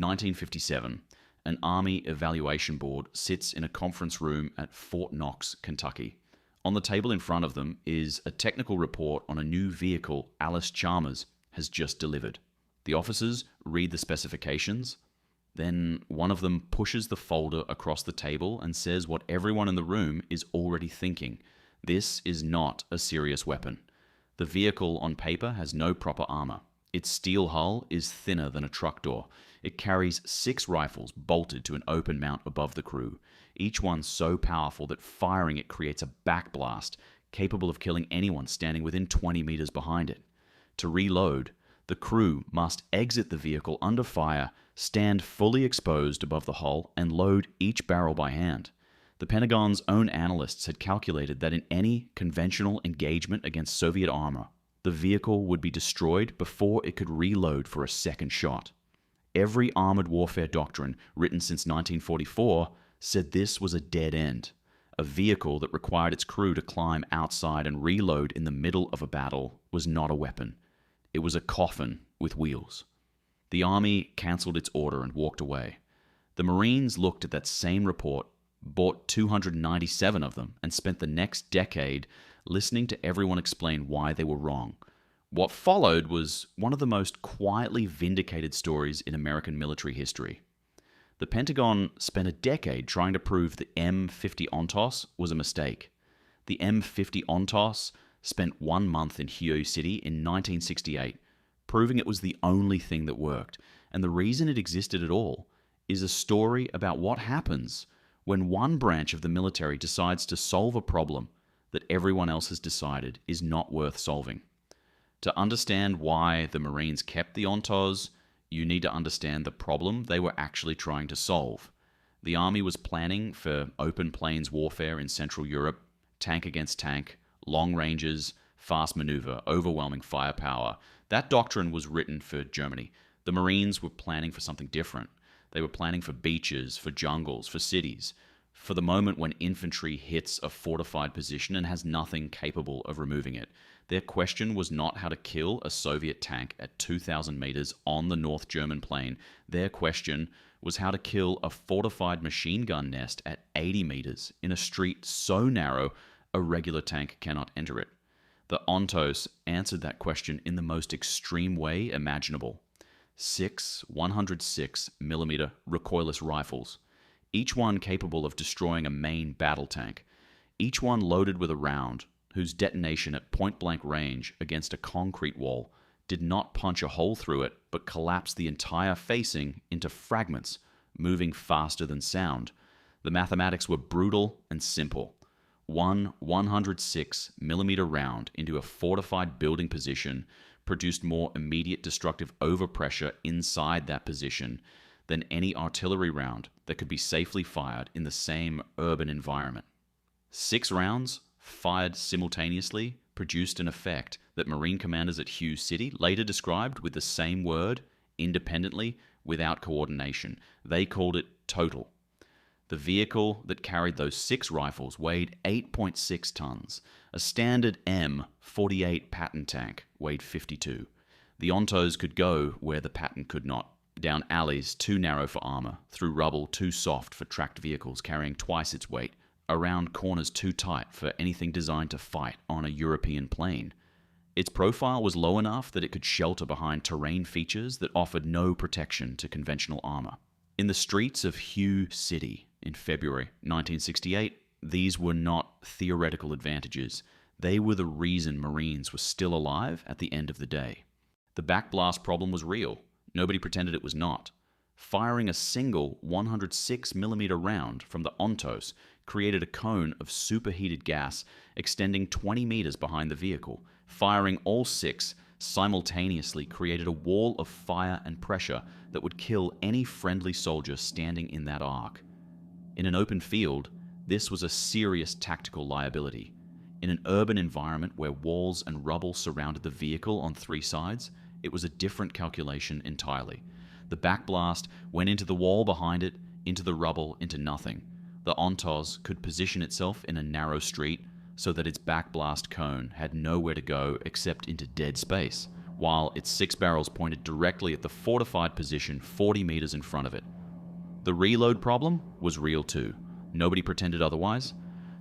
1957. An Army evaluation board sits in a conference room at Fort Knox, Kentucky. On the table in front of them is a technical report on a new vehicle Alice Chalmers has just delivered. The officers read the specifications. Then one of them pushes the folder across the table and says what everyone in the room is already thinking. This is not a serious weapon. The vehicle on paper has no proper armor. Its steel hull is thinner than a truck door. It carries 6 rifles bolted to an open mount above the crew, each one so powerful that firing it creates a backblast capable of killing anyone standing within 20 meters behind it. To reload, the crew must exit the vehicle under fire, stand fully exposed above the hull, and load each barrel by hand. The Pentagon's own analysts had calculated that in any conventional engagement against Soviet armor, the vehicle would be destroyed before it could reload for a second shot. Every armored warfare doctrine written since 1944 said this was a dead end. A vehicle that required its crew to climb outside and reload in the middle of a battle was not a weapon. It was a coffin with wheels. The Army cancelled its order and walked away. The Marines looked at that same report, bought 297 of them, and spent the next decade listening to everyone explain why they were wrong. What followed was one of the most quietly vindicated stories in American military history. The Pentagon spent a decade trying to prove the M50 ONTOS was a mistake. The M50 ONTOS spent 1 month in Hyo City in 1968, proving it was the only thing that worked. And the reason it existed at all is a story about what happens when one branch of the military decides to solve a problem that everyone else has decided is not worth solving. To understand why the Marines kept the ONTOS, you need to understand the problem they were actually trying to solve. The Army was planning for open plains warfare in Central Europe, tank against tank, long ranges, fast maneuver, overwhelming firepower. That doctrine was written for Germany. The Marines were planning for something different. They were planning for beaches, for jungles, for cities, for the moment when infantry hits a fortified position and has nothing capable of removing it. Their question was not how to kill a Soviet tank at 2,000 meters on the North German plain. Their question was how to kill a fortified machine gun nest at 80 meters in a street so narrow a regular tank cannot enter it. The ONTOS answered that question in the most extreme way imaginable. 6 106mm recoilless rifles, each one capable of destroying a main battle tank, each one loaded with a round whose detonation at point-blank range against a concrete wall did not punch a hole through it, but collapsed the entire facing into fragments, moving faster than sound. The mathematics were brutal and simple. One 106mm round into a fortified building position produced more immediate destructive overpressure inside that position than any artillery round that could be safely fired in the same urban environment. 6 rounds, fired simultaneously, produced an effect that Marine commanders at Hughes City later described with the same word, independently, without coordination. They called it total. The vehicle that carried those 6 rifles weighed 8.6 tons. A standard M48 Patton tank weighed 52. The ONTOS could go where the Patton could not. Down alleys too narrow for armor, through rubble too soft for tracked vehicles carrying twice its weight, around corners too tight for anything designed to fight on a European plain. Its profile was low enough that it could shelter behind terrain features that offered no protection to conventional armor. In the streets of Hughes City in February 1968, these were not theoretical advantages. They were the reason Marines were still alive at the end of the day. The backblast problem was real. Nobody pretended it was not. Firing a single 106mm round from the ONTOS created a cone of superheated gas extending 20 meters behind the vehicle. Firing all 6 simultaneously created a wall of fire and pressure that would kill any friendly soldier standing in that arc. In an open field, this was a serious tactical liability. In an urban environment where walls and rubble surrounded the vehicle on 3 sides, it was a different calculation entirely. The backblast went into the wall behind it, into the rubble, into nothing. The ONTOS could position itself in a narrow street so that its backblast cone had nowhere to go except into dead space, while its 6 barrels pointed directly at the fortified position 40 meters in front of it. The reload problem was real too. Nobody pretended otherwise.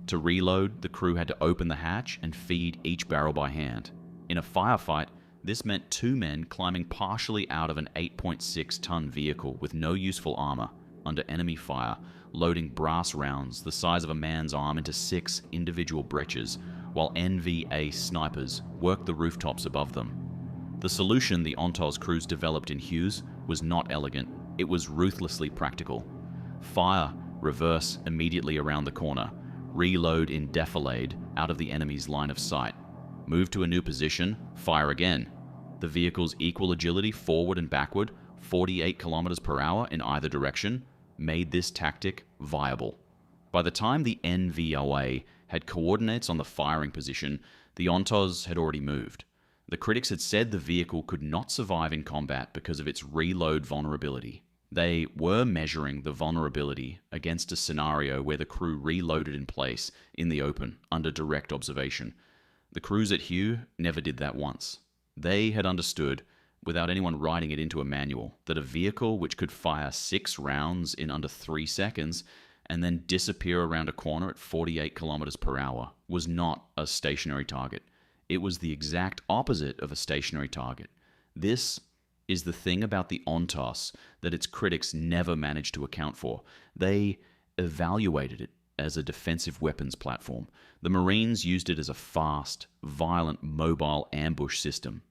To reload, the crew had to open the hatch and feed each barrel by hand. In a firefight, this meant 2 men climbing partially out of an 8.6-ton vehicle with no useful armor, under enemy fire, loading brass rounds the size of a man's arm into 6 individual breaches, while NVA snipers worked the rooftops above them. The solution the Ontos crews developed in Hughes was not elegant. It was ruthlessly practical. Fire, reverse immediately around the corner. Reload in defilade out of the enemy's line of sight. Move to a new position, fire again. The vehicle's equal agility forward and backward, 48 kilometers per hour in either direction, made this tactic viable. By the time the NVOA had coordinates on the firing position, the Ontos had already moved. The critics had said the vehicle could not survive in combat because of its reload vulnerability. They were measuring the vulnerability against a scenario where the crew reloaded in place in the open under direct observation. The crews at Hugh never did that once. They had understood, without anyone writing it into a manual, that a vehicle which could fire 6 rounds in under 3 seconds and then disappear around a corner at 48 kilometers per hour was not a stationary target. It was the exact opposite of a stationary target. This is the thing about the Ontos that its critics never managed to account for. They evaluated it as a defensive weapons platform. The Marines used it as a fast, violent, mobile ambush system.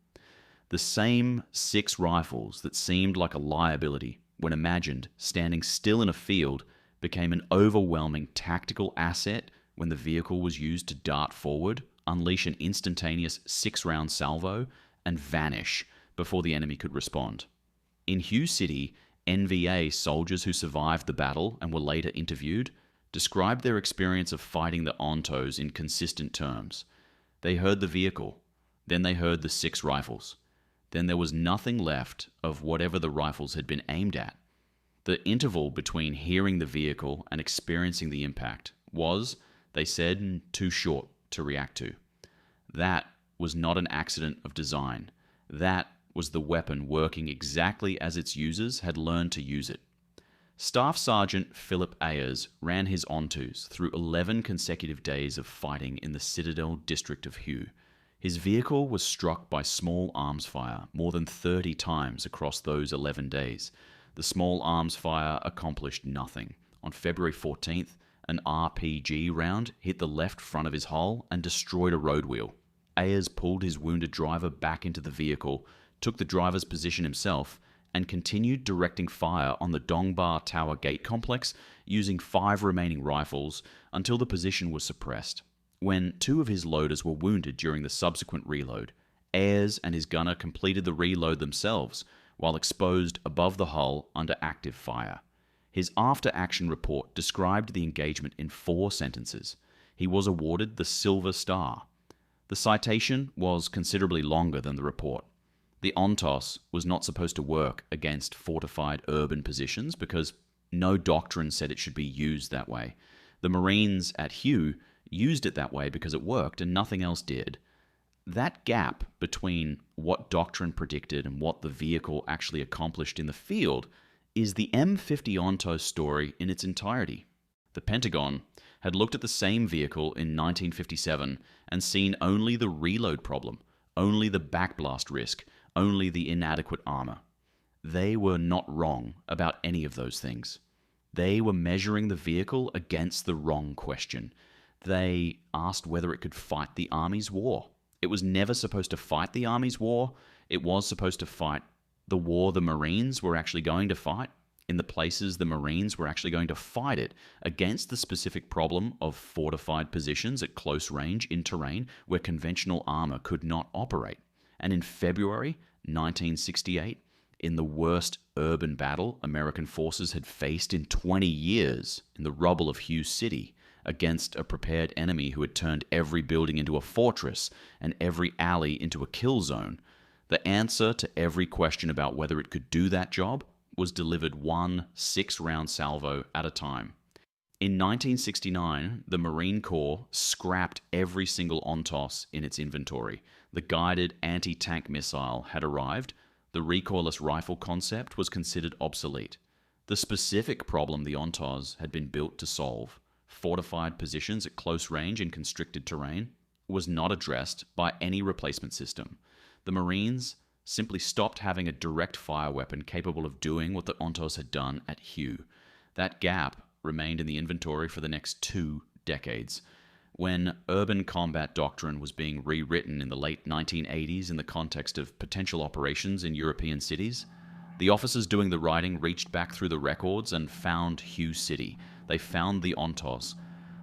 The same 6 rifles that seemed like a liability when imagined standing still in a field became an overwhelming tactical asset when the vehicle was used to dart forward, unleash an instantaneous 6-round salvo, and vanish before the enemy could respond. In Hugh City, NVA soldiers who survived the battle and were later interviewed described their experience of fighting the Ontos in consistent terms. They heard the vehicle, then they heard the 6 rifles. Then there was nothing left of whatever the rifles had been aimed at. The interval between hearing the vehicle and experiencing the impact was, they said, too short to react to. That was not an accident of design. That was the weapon working exactly as its users had learned to use it. Staff Sergeant Philip Ayers ran his Ontos through 11 consecutive days of fighting in the Citadel district of Hugh. His vehicle was struck by small arms fire more than 30 times across those 11 days. The small arms fire accomplished nothing. On February 14th, an RPG round hit the left front of his hull and destroyed a road wheel. Ayers pulled his wounded driver back into the vehicle, took the driver's position himself, and continued directing fire on the Dongbar Tower Gate complex using 5 remaining rifles until the position was suppressed. When 2 of his loaders were wounded during the subsequent reload, Ayers and his gunner completed the reload themselves while exposed above the hull under active fire. His after-action report described the engagement in 4 sentences. He was awarded the Silver Star. The citation was considerably longer than the report. The Ontos was not supposed to work against fortified urban positions because no doctrine said it should be used that way. The Marines at Hugh used it that way because it worked and nothing else did. That gap between what doctrine predicted and what the vehicle actually accomplished in the field is the M50 Ontos story in its entirety. The Pentagon had looked at the same vehicle in 1957 and seen only the reload problem, only the backblast risk, only the inadequate armor. They were not wrong about any of those things. They were measuring the vehicle against the wrong question. They asked whether it could fight the Army's war. It was never supposed to fight the Army's war. It was supposed to fight the war the Marines were actually going to fight in the places the Marines were actually going to fight it against the specific problem of fortified positions at close range in terrain where conventional armor could not operate. And in February 1968, in the worst urban battle American forces had faced in 20 years in the rubble of Hughes City, against a prepared enemy who had turned every building into a fortress and every alley into a kill zone, the answer to every question about whether it could do that job was delivered 1 6-round salvo at a time. In 1969, the Marine Corps scrapped every single ONTOS in its inventory. The guided anti-tank missile had arrived. The recoilless rifle concept was considered obsolete. The specific problem the ONTOS had been built to solve, fortified positions at close range in constricted terrain, was not addressed by any replacement system. The Marines simply stopped having a direct fire weapon capable of doing what the ONTOS had done at Hue. That gap remained in the inventory for the next 2 decades. When urban combat doctrine was being rewritten in the late 1980s in the context of potential operations in European cities, the officers doing the writing reached back through the records and found Hue City. They found the ONTOS.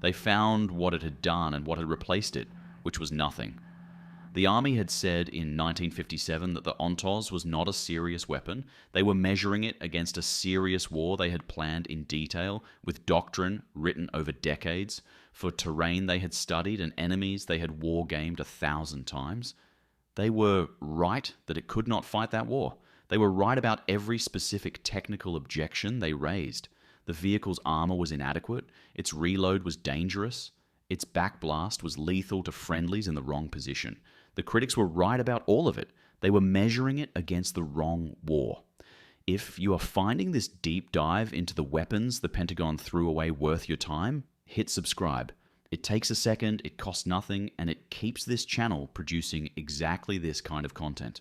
They found what it had done and what had replaced it, which was nothing. The Army had said in 1957 that the ONTOS was not a serious weapon. They were measuring it against a serious war they had planned in detail, with doctrine written over decades, for terrain they had studied and enemies they had war-gamed 1,000 times. They were right that it could not fight that war. They were right about every specific technical objection they raised. The vehicle's armor was inadequate, its reload was dangerous, its backblast was lethal to friendlies in the wrong position. The critics were right about all of it. They were measuring it against the wrong war. If you are finding this deep dive into the weapons the Pentagon threw away worth your time, hit subscribe. It takes a second, it costs nothing, and it keeps this channel producing exactly this kind of content.